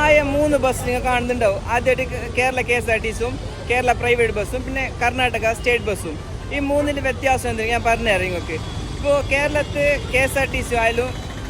ആയ 3 ബസ് നിങ്ങൾ കാണുന്നുണ്ടാവും. ആദ്യമായിട്ട് കേരള KSRTCയും കേരള പ്രൈവറ്റ് ബസ്സും പിന്നെ കർണാടക സ്റ്റേറ്റ് ബസ്സും. ഈ മൂന്നിൻ്റെ വ്യത്യാസം എന്തെങ്കിലും ഞാൻ പറഞ്ഞുതരാം നിങ്ങൾക്ക്. ഇപ്പോൾ കേരളത്തിൽ KSRTC ആയാലും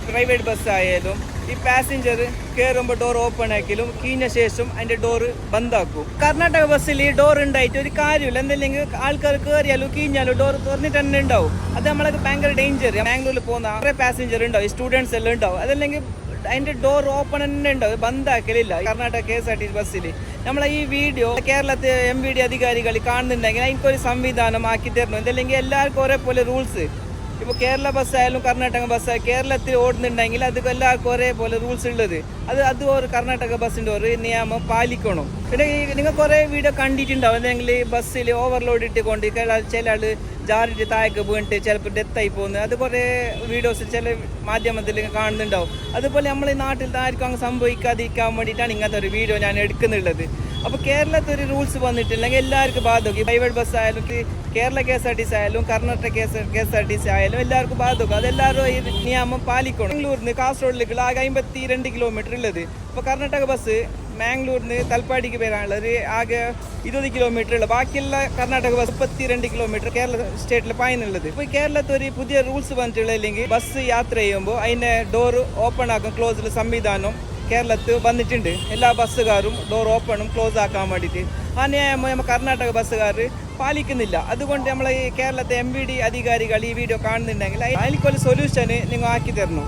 പ്രൈവറ്റ് ബസ് ആയാലും ഈ പാസഞ്ചർ കയറുമ്പോൾ ഡോർ ഓപ്പൺ ആക്കിയാലും കീഞ്ഞ ശേഷം അതിൻ്റെ ഡോറ് ബന്ധാക്കും. കർണാടക ബസ്സിൽ ഈ ഡോർ ഉണ്ടായിട്ട് ഒരു കാര്യമില്ല. എന്തെങ്കിലും ആൾക്കാർ കയറിയാലും കീഞ്ഞാലും ഡോർ തുറന്നിട്ട് തന്നെ ഉണ്ടാവും. അത് നമ്മളൊക്കെ ഭയങ്കര ഡേഞ്ചർ. ബാംഗ്ലൂരിൽ പോകുന്ന കുറേ പാസഞ്ചർ ഉണ്ടാവും, സ്റ്റുഡൻസ് എല്ലാം ഉണ്ടാവും. അതല്ലെങ്കിൽ അതിൻ്റെ ഡോർ ഓപ്പൺ തന്നെ ഉണ്ടാവും, ബന്ധാക്കലില്ല കർണാടക KSRTC ബസ്സിൽ. നമ്മളെ ഈ വീഡിയോ കേരളത്തിലെ MVD അധികാരികൾ കാണുന്നുണ്ടെങ്കിൽ അതിനൊരു സംവിധാനം ആക്കി തരണം. അതല്ലെങ്കിൽ എല്ലാവർക്കും ഒരേപോലെ റൂൾസ്. ഇപ്പോൾ കേരള ബസ്സായാലും കർണാടക ബസ്സായാലും കേരളത്തിൽ ഓടുന്നുണ്ടെങ്കിൽ അത് എല്ലാവർക്കും ഒരേപോലെ റൂൾസ് ഉള്ളത്. അത് ഒരു കർണാടക ബസ്സിൻ്റെ ഒരു നിയമം പാലിക്കണം. പിന്നെ നിങ്ങൾ കുറേ വീഡിയോ കണ്ടിട്ടുണ്ടാവും. അല്ലെങ്കിൽ ബസ്സിൽ ഓവർലോഡ് ഇട്ടുകൊണ്ട് ചില ആൾ ജാറിട്ട് താഴേക്ക് വീണിട്ട് ചിലപ്പോൾ ഡെത്തായി പോകുന്നത്. അത് കുറേ വീഡിയോസ് ചില മാധ്യമത്തിൽ കാണുന്നുണ്ടാവും. അതുപോലെ നമ്മൾ ഈ നാട്ടിൽ ആർക്കും അങ്ങ് സംഭവിക്കാതിരിക്കാൻ വേണ്ടിയിട്ടാണ് ഇങ്ങനത്തെ ഒരു വീഡിയോ ഞാൻ എടുക്കുന്നുള്ളത്. അപ്പോൾ കേരളത്തിൽ ഒരു റൂൾസ് വന്നിട്ടില്ലെങ്കിൽ എല്ലാവർക്കും ബാധകം. പ്രൈവറ്റ് ബസ് ആയാലും കേരള KSRTC ആയാലും കർണാടക KSRTC ആയാലും എല്ലാവർക്കും ബാധകം. അതെല്ലാവരും ഈ നിയമം പാലിക്കണം. ബാംഗ്ലൂരിൽ നിന്ന് കാസർഗോഡിലേക്ക് ആകെ 52 കിലോമീറ്റർ ഉള്ളത്. ഇപ്പോൾ കർണാടക ബസ് മാംഗ്ലൂരിൽ നിന്ന് തലപ്പാടിക്ക് വരാനുള്ളത് ആകെ 20 കിലോമീറ്റർ ഉള്ളത്. ബാക്കിയുള്ള കർണാടക ബസ് 32 കിലോമീറ്റർ കേരള സ്റ്റേറ്റിൽ പായുന്നുള്ളത്. ഇപ്പോൾ കേരളത്തിൽ ഒരു പുതിയ റൂൾസ് വന്നിട്ടുള്ളതെങ്കിൽ ബസ് യാത്ര ചെയ്യുമ്പോൾ അതിൻ്റെ ഡോർ ഓപ്പൺ ആക്കും ക്ലോസിൽ സംവിധാനം കേരളത്തിൽ വന്നിട്ടുണ്ട്. എല്ലാ ബസ്സുകാരും ഡോർ ഓപ്പണും ക്ലോസ് ആക്കാൻ വേണ്ടിയിട്ട്. ആ നിയമം നമ്മൾ കർണാടക ബസ്സുകാർ പാലിക്കുന്നില്ല. അതുകൊണ്ട് നമ്മൾ ഈ കേരളത്തെ MVD അധികാരികൾ ഈ വീഡിയോ കാണുന്നുണ്ടെങ്കിൽ അതിലേക്കൊരു സൊല്യൂഷന് നിങ്ങൾ ആക്കി തരണം.